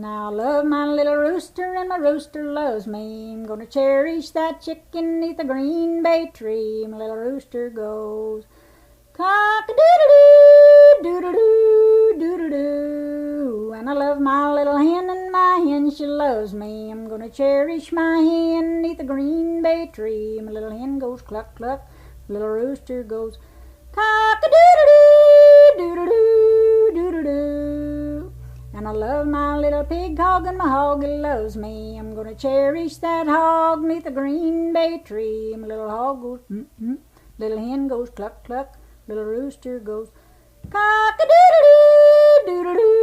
Now I love my little rooster and my rooster loves me. I'm gonna cherish that chicken 'neath the green bay tree. My little rooster goes cock-a-doodle-doo, doodle-doo, doodle-doo. And I love my little hen and my hen, she loves me. I'm gonna cherish my hen 'neath the green bay tree. My little hen goes cluck, cluck. Little rooster goes cock-a-doodle-doo, doodle-doo, doodle-doo. And I love my little pig hog and my hog loves me. I'm gonna cherish that hog 'neath the green bay tree. My little hog goes little hen goes cluck, cluck. Little rooster goes cock-a-doodle-doo, doodle-doo.